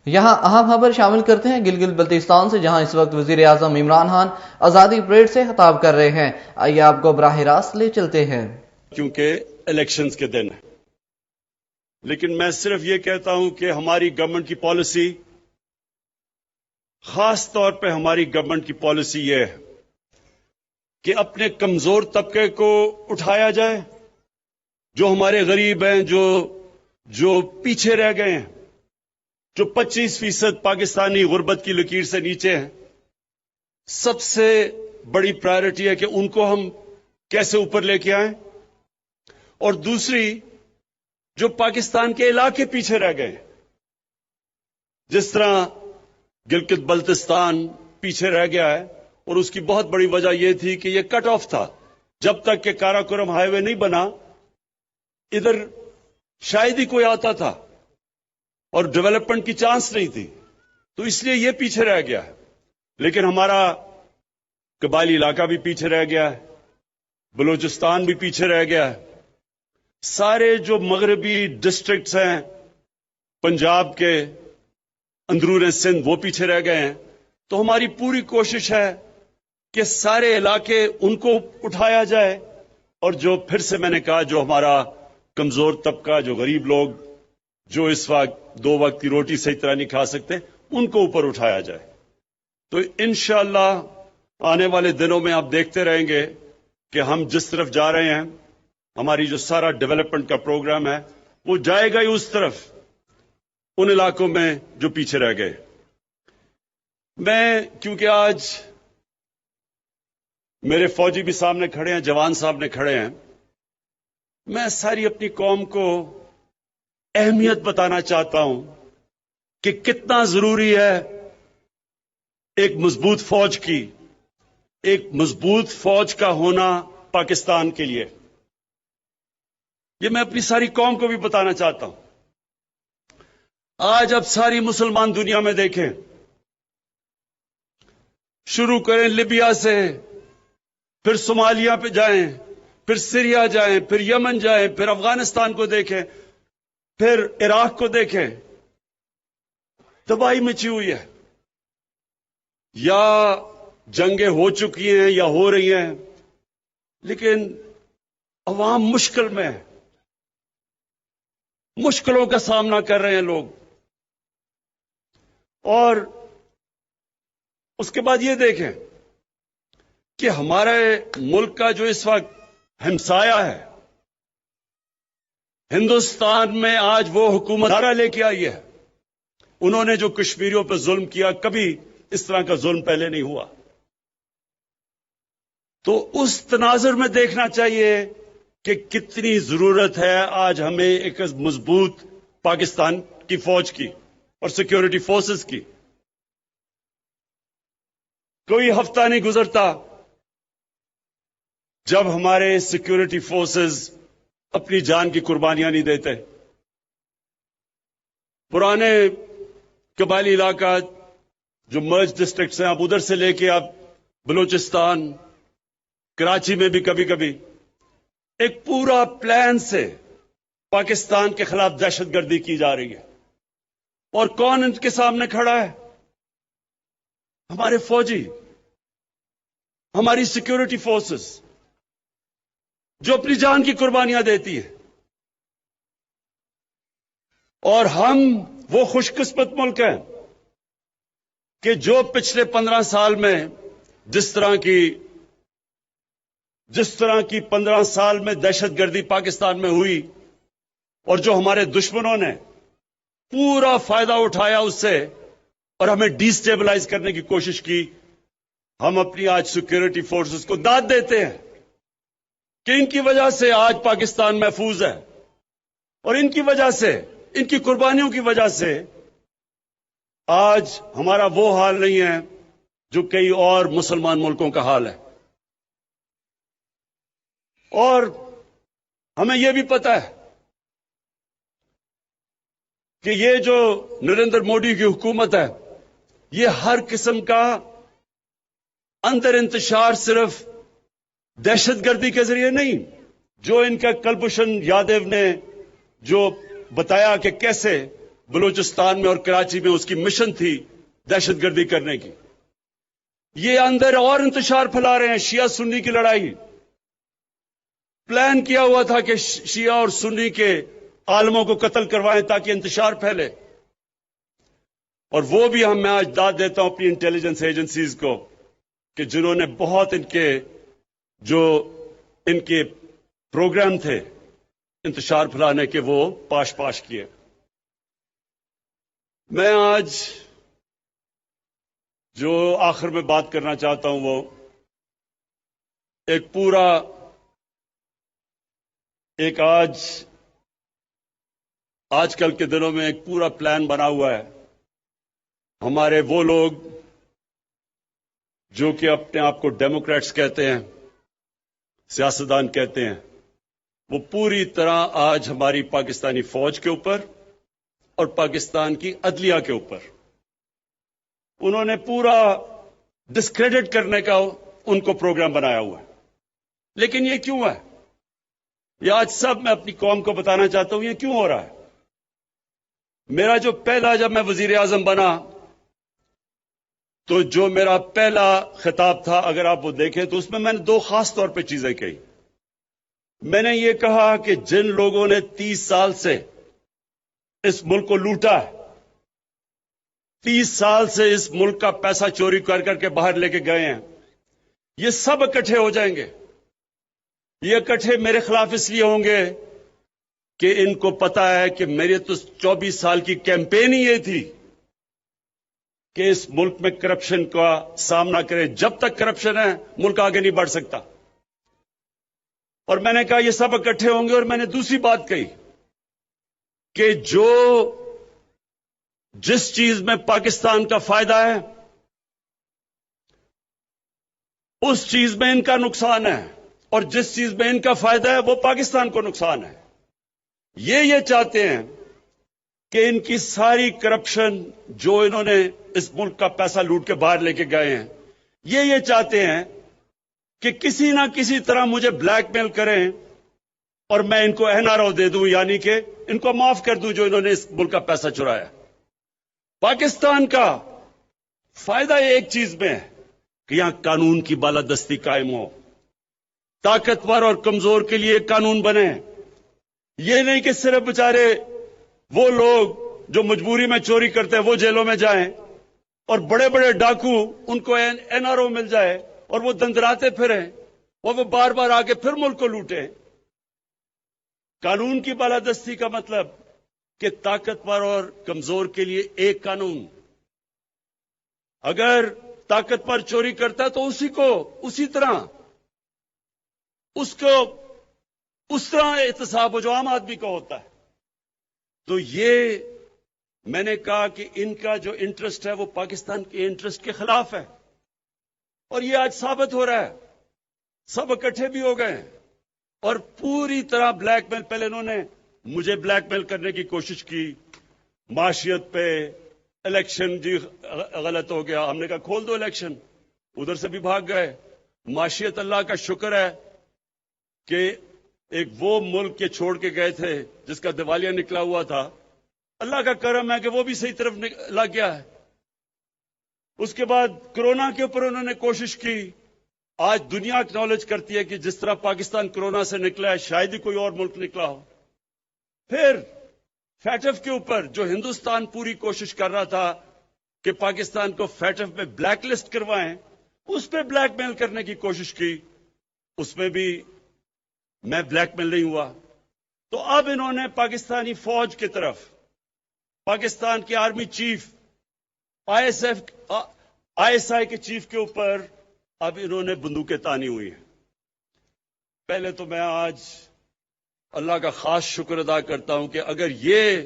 یہاں اہم خبر شامل کرتے ہیں گلگت بلتستان سے، جہاں اس وقت وزیر اعظم عمران خان آزادی پریڈ سے خطاب کر رہے ہیں۔ آئیے آپ کو براہ راست لے چلتے ہیں۔ کیونکہ الیکشنز کے دن ہے، لیکن میں صرف یہ کہتا ہوں کہ ہماری گورنمنٹ کی پالیسی، خاص طور پہ ہماری گورنمنٹ کی پالیسی یہ ہے کہ اپنے کمزور طبقے کو اٹھایا جائے، جو ہمارے غریب ہیں، جو پیچھے رہ گئے ہیں، جو 25% پاکستانی غربت کی لکیر سے نیچے ہیں۔ سب سے بڑی پرائرٹی ہے کہ ان کو ہم کیسے اوپر لے کے آئیں، اور دوسری جو پاکستان کے علاقے پیچھے رہ گئے، جس طرح گلگت بلتستان پیچھے رہ گیا ہے، اور اس کی بہت بڑی وجہ یہ تھی کہ یہ کٹ آف تھا۔ جب تک کہ کاراکورم ہائی وے نہیں بنا، ادھر شاید ہی کوئی آتا تھا اور ڈیولپمنٹ کی چانس نہیں تھی، تو اس لیے یہ پیچھے رہ گیا ہے۔ لیکن ہمارا قبائلی علاقہ بھی پیچھے رہ گیا ہے، بلوچستان بھی پیچھے رہ گیا ہے، سارے جو مغربی ڈسٹرکٹس ہیں پنجاب کے اندرون سندھ وہ پیچھے رہ گئے ہیں۔ تو ہماری پوری کوشش ہے کہ سارے علاقے ان کو اٹھایا جائے، اور جو پھر سے میں نے کہا جو ہمارا کمزور طبقہ، جو غریب لوگ، جو اس وقت 2 وقت کی روٹی صحیح طرح نہیں کھا سکتے، ان کو اوپر اٹھایا جائے۔ تو انشاءاللہ آنے والے دنوں میں آپ دیکھتے رہیں گے کہ ہم جس طرف جا رہے ہیں، ہماری جو سارا ڈیولپمنٹ کا پروگرام ہے وہ جائے گا ہی اس طرف، ان علاقوں میں جو پیچھے رہ گئے۔ میں کیونکہ آج میرے فوجی بھی سامنے کھڑے ہیں، جوان سامنے کھڑے ہیں، میں ساری اپنی قوم کو اہمیت بتانا چاہتا ہوں کہ کتنا ضروری ہے ایک مضبوط فوج کی، ایک مضبوط فوج کا ہونا پاکستان کے لیے۔ یہ میں اپنی ساری قوم کو بھی بتانا چاہتا ہوں۔ آج اب ساری مسلمان دنیا میں دیکھیں، شروع کریں لیبیا سے، پھر صومالیہ پہ جائیں، پھر سیریا جائیں، پھر یمن جائیں، پھر افغانستان کو دیکھیں، پھر عراق کو دیکھیں، تباہی مچی ہوئی ہے، یا جنگیں ہو چکی ہیں یا ہو رہی ہیں، لیکن عوام مشکل میں ہے، مشکلوں کا سامنا کر رہے ہیں لوگ۔ اور اس کے بعد یہ دیکھیں کہ ہمارے ملک کا جو اس وقت ہمسایہ ہے، ہندوستان میں آج وہ حکومت دارا لے کے آئی ہے۔ انہوں نے جو کشمیریوں پہ ظلم کیا، کبھی اس طرح کا ظلم پہلے نہیں ہوا۔ تو اس تناظر میں دیکھنا چاہیے کہ کتنی ضرورت ہے آج ہمیں ایک مضبوط پاکستان کی فوج کی اور سیکیورٹی فورسز کی۔ کوئی ہفتہ نہیں گزرتا جب ہمارے سیکیورٹی فورسز اپنی جان کی قربانیاں نہیں دیتے۔ پرانے قبائلی علاقہ جو مرج ڈسٹرکٹس ہیں، اب ادھر سے لے کے اب بلوچستان، کراچی میں بھی کبھی کبھی ایک پورا پلان سے پاکستان کے خلاف دہشت گردی کی جا رہی ہے۔ اور کون ان کے سامنے کھڑا ہے؟ ہمارے فوجی، ہماری سیکیورٹی فورسز، جو اپنی جان کی قربانیاں دیتی ہیں۔ اور ہم وہ خوش قسمت ملک ہیں کہ جو پچھلے 15 سال میں جس طرح کی 15 سال میں دہشت گردی پاکستان میں ہوئی، اور جو ہمارے دشمنوں نے پورا فائدہ اٹھایا اس سے اور ہمیں ڈی سٹیبلائز کرنے کی کوشش کی، ہم اپنی آج سیکیورٹی فورسز کو داد دیتے ہیں کہ ان کی وجہ سے آج پاکستان محفوظ ہے، اور ان کی وجہ سے، ان کی قربانیوں کی وجہ سے آج ہمارا وہ حال نہیں ہے جو کئی اور مسلمان ملکوں کا حال ہے۔ اور ہمیں یہ بھی پتہ ہے کہ یہ جو نریندر مودی کی حکومت ہے، یہ ہر قسم کا اندر انتشار صرف دہشت گردی کے ذریعے نہیں، جو ان کا کلبھوشن یادو نے جو بتایا کہ کیسے بلوچستان میں اور کراچی میں اس کی مشن تھی دہشت گردی کرنے کی. یہ اندر اور انتشار پھیلا رہے ہیں. شیعہ سنی کی لڑائی پلان کیا ہوا تھا کہ شیعہ اور سنی کے عالموں کو قتل کروائیں تاکہ انتشار پھیلے. اور وہ بھی میں آج داد دیتا ہوں اپنی انٹیلیجنس ایجنسیز کو کہ جنہوں نے بہت ان کے پروگرام تھے انتشار پھیلانے کے وہ پاش کیے. میں آج جو آخر میں بات کرنا چاہتا ہوں وہ آج کل کے دنوں میں ایک پورا پلان بنا ہوا ہے. ہمارے وہ لوگ جو کہ اپنے آپ کو ڈیموکریٹس کہتے ہیں، سیاستدان کہتے ہیں، وہ پوری طرح آج ہماری پاکستانی فوج کے اوپر اور پاکستان کی عدلیہ کے اوپر انہوں نے پورا ڈسکریڈٹ کرنے کا ان کو پروگرام بنایا ہوا ہے. لیکن یہ کیوں ہے؟ یہ آج سب میں اپنی قوم کو بتانا چاہتا ہوں یہ کیوں ہو رہا ہے. میرا جو جب میں وزیر اعظم بنا تو جو میرا پہلا خطاب تھا اگر آپ وہ دیکھیں تو اس میں نے دو خاص طور پہ چیزیں کہی. میں نے یہ کہا کہ جن لوگوں نے 30 سال سے اس ملک کو لوٹا ہے، 30 سال سے اس ملک کا پیسہ چوری کر کے باہر لے کے گئے ہیں، یہ سب اکٹھے ہو جائیں گے. یہ اکٹھے میرے خلاف اس لیے ہوں گے کہ ان کو پتا ہے کہ میرے تو 24 سال کی کیمپین ہی یہ تھی کہ اس ملک میں کرپشن کا سامنا کرے. جب تک کرپشن ہے ملک آگے نہیں بڑھ سکتا. اور میں نے کہا یہ سب اکٹھے ہوں گے. اور میں نے دوسری بات کہی کہ جس چیز میں پاکستان کا فائدہ ہے اس چیز میں ان کا نقصان ہے، اور جس چیز میں ان کا فائدہ ہے وہ پاکستان کو نقصان ہے. یہ چاہتے ہیں کہ ان کی ساری کرپشن جو انہوں نے اس ملک کا پیسہ لوٹ کے باہر لے کے گئے ہیں، یہ چاہتے ہیں کہ کسی نہ کسی طرح مجھے بلیک میل کریں اور میں ان کو NRO دے دوں، یعنی کہ ان کو معاف کر دوں جو انہوں نے اس ملک کا پیسہ چرایا. پاکستان کا فائدہ ایک چیز میں ہے کہ یہاں قانون کی بالادستی قائم ہو، طاقتور اور کمزور کے لیے قانون بنے. یہ نہیں کہ صرف بیچارے وہ لوگ جو مجبوری میں چوری کرتے ہیں وہ جیلوں میں جائیں اور بڑے بڑے ڈاکو ان کو NRO مل جائے اور وہ دندراتے پھریں اور وہ بار بار آ کے پھر ملک کو لوٹیں. قانون کی بالادستی کا مطلب کہ طاقتور اور کمزور کے لیے ایک قانون. اگر طاقتور چوری کرتا ہے تو اسی طرح اس طرح احتساب ہو جو عام آدمی کا ہوتا ہے. تو یہ میں نے کہا کہ ان کا جو انٹرسٹ ہے وہ پاکستان کے انٹرسٹ کے خلاف ہے، اور یہ آج ثابت ہو رہا ہے. سب اکٹھے بھی ہو گئے اور پوری طرح بلیک میل. پہلے انہوں نے مجھے بلیک میل کرنے کی کوشش کی معاشیت پہ، الیکشن جی غلط ہو گیا، ہم نے کہا کھول دو الیکشن، ادھر سے بھی بھاگ گئے. معاشیت اللہ کا شکر ہے کہ ایک وہ ملک کے چھوڑ کے گئے تھے جس کا دیوالیہ نکلا ہوا تھا، اللہ کا کرم ہے کہ وہ بھی صحیح طرف لگ گیا ہے. اس کے بعد کرونا کے اوپر انہوں نے کوشش کی. آج دنیا اکنالج کرتی ہے کہ جس طرح پاکستان کرونا سے نکلا ہے شاید ہی کوئی اور ملک نکلا ہو. پھر فیٹف کے اوپر جو ہندوستان پوری کوشش کر رہا تھا کہ پاکستان کو فیٹف میں بلیک لسٹ کروائیں، اس پہ بلیک میل کرنے کی کوشش کی، اس میں بھی میں بلیک میل نہیں ہوا. تو اب انہوں نے پاکستانی فوج کی طرف، پاکستان کے آرمی چیف، ISI کے چیف کے اوپر اب انہوں نے بندوقیں تانی ہوئی ہیں. پہلے تو میں آج اللہ کا خاص شکر ادا کرتا ہوں کہ اگر یہ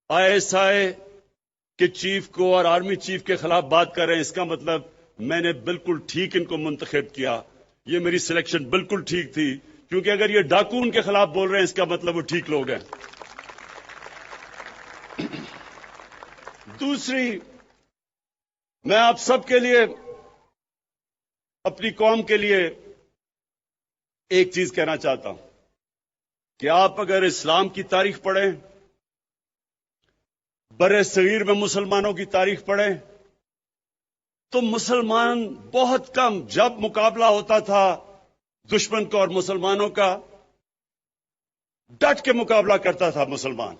ISI کے چیف کو اور آرمی چیف کے خلاف بات کر رہے ہیں، اس کا مطلب میں نے بالکل ٹھیک ان کو منتخب کیا. یہ میری سلیکشن بالکل ٹھیک تھی، کیونکہ اگر یہ ڈاکو ان کے خلاف بول رہے ہیں اس کا مطلب وہ ٹھیک لوگ ہیں. دوسری، میں آپ سب کے لیے، اپنی قوم کے لیے ایک چیز کہنا چاہتا ہوں کہ آپ اگر اسلام کی تاریخ پڑھیں، برِ صغیر میں مسلمانوں کی تاریخ پڑھیں، تو مسلمان بہت کم، جب مقابلہ ہوتا تھا دشمن کا اور مسلمانوں کا، ڈٹ کے مقابلہ کرتا تھا مسلمان،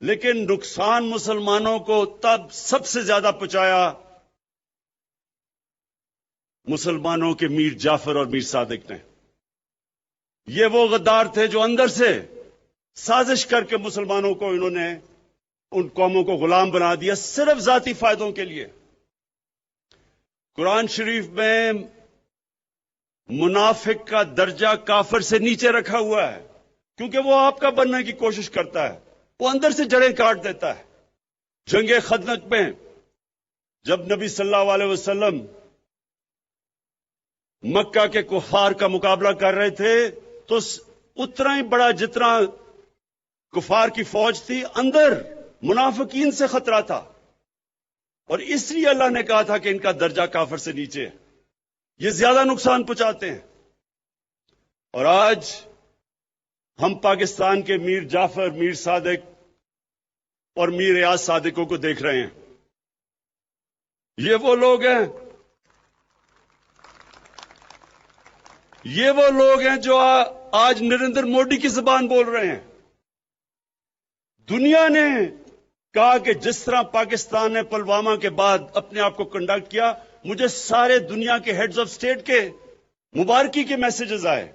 لیکن نقصان مسلمانوں کو تب سب سے زیادہ پہنچایا مسلمانوں کے میر جعفر اور میر صادق نے۔ یہ وہ غدار تھے جو اندر سے سازش کر کے مسلمانوں کو انہوں نے ان قوموں کو غلام بنا دیا، صرف ذاتی فائدوں کے لیے۔ قرآن شریف میں منافق کا درجہ کافر سے نیچے رکھا ہوا ہے، کیونکہ وہ آپ کا بننے کی کوشش کرتا ہے، وہ اندر سے جڑیں کاٹ دیتا ہے۔ جنگ خندق میں جب نبی صلی اللہ علیہ وسلم مکہ کے کفار کا مقابلہ کر رہے تھے تو اتنا ہی بڑا جتنا کفار کی فوج تھی، اندر منافقین سے خطرہ تھا، اور اس لیے اللہ نے کہا تھا کہ ان کا درجہ کافر سے نیچے ہے، یہ زیادہ نقصان پہنچاتے ہیں۔ اور آج ہم پاکستان کے میر جعفر، میر صادق اور میر ریاض صادقوں کو دیکھ رہے ہیں۔ یہ وہ لوگ ہیں، جو آج نریندر مودی کی زبان بول رہے ہیں۔ دنیا نے کہا کہ جس طرح پاکستان نے پلوامہ کے بعد اپنے آپ کو کنڈکٹ کیا، مجھے سارے دنیا کے ہیڈز آف سٹیٹ کے مبارکی کے میسیجز آئے،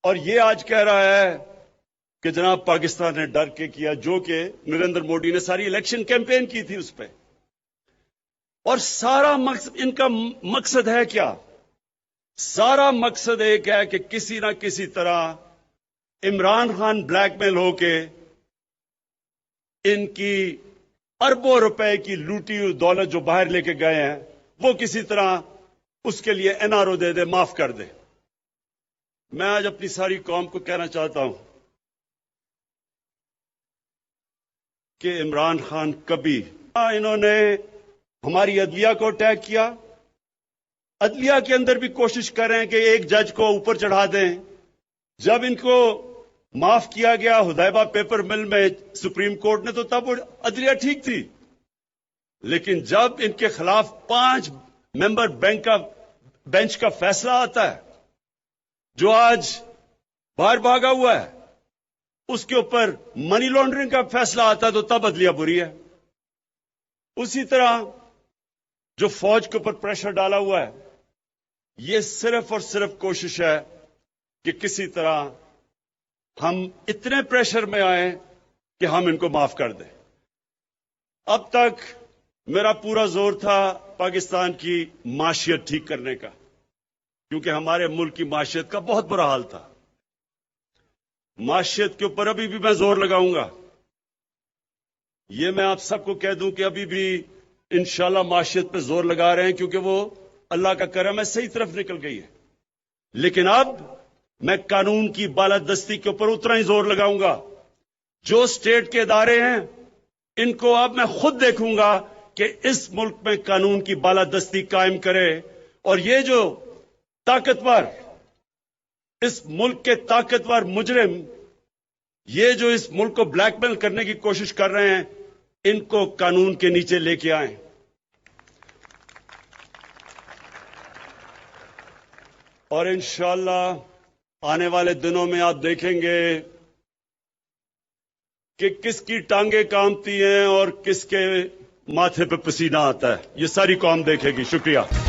اور یہ آج کہہ رہا ہے کہ جناب پاکستان نے ڈر کے کیا، جو کہ نریندر مودی نے ساری الیکشن کیمپین کی تھی اس پہ۔ اور سارا مقصد، ان کا مقصد ہے کیا؟ سارا مقصد ایک ہے کہ کسی نہ کسی طرح عمران خان بلیک میل ہو کے ان کی اربوں روپے کی لوٹی ہوئی دولت جو باہر لے کے گئے ہیں، وہ کسی طرح اس کے لیے NRO دے دے، معاف کر دے۔ میں آج اپنی ساری قوم کو کہنا چاہتا ہوں کہ عمران خان کبھی، انہوں نے ہماری عدلیہ کو اٹیک کیا، عدلیہ کے اندر بھی کوشش کر رہے ہیں کہ ایک جج کو اوپر چڑھا دیں۔ جب ان کو معاف کیا گیا حدیبہ پیپر مل میں سپریم کورٹ نے، تو تب وہ عدلیہ ٹھیک تھی، لیکن جب ان کے خلاف 5 ممبر بینچ کا فیصلہ آتا ہے جو آج باہر بھاگا ہوا ہے، اس کے اوپر منی لانڈرنگ کا فیصلہ آتا ہے، تو تب عدلیہ بری ہے۔ اسی طرح جو فوج کے اوپر پریشر ڈالا ہوا ہے، یہ صرف اور صرف کوشش ہے کہ کسی طرح ہم اتنے پریشر میں آئیں کہ ہم ان کو معاف کر دیں۔ اب تک میرا پورا زور تھا پاکستان کی معیشت ٹھیک کرنے کا، کیونکہ ہمارے ملک کی معیشت کا بہت برا حال تھا۔ معیشت کے اوپر ابھی بھی میں زور لگاؤں گا۔ یہ میں آپ سب کو کہہ دوں کہ ابھی بھی انشاءاللہ معیشت پہ زور لگا رہے ہیں، کیونکہ وہ اللہ کا کرم ہے، صحیح طرف نکل گئی ہے۔ لیکن اب میں قانون کی بالادستی کے اوپر اتنا ہی زور لگاؤں گا۔ جو سٹیٹ کے ادارے ہیں، ان کو اب میں خود دیکھوں گا کہ اس ملک میں قانون کی بالادستی قائم کرے، اور یہ جو طاقتور، اس ملک کے طاقتور مجرم، یہ جو اس ملک کو بلیک میل کرنے کی کوشش کر رہے ہیں، ان کو قانون کے نیچے لے کے آئیں۔ اور انشاءاللہ آنے والے دنوں میں آپ دیکھیں گے کہ کس کی ٹانگیں کامتی ہیں اور کس کے ماتھے پہ پسینہ آتا ہے۔ یہ ساری قوم دیکھے گی۔ شکریہ۔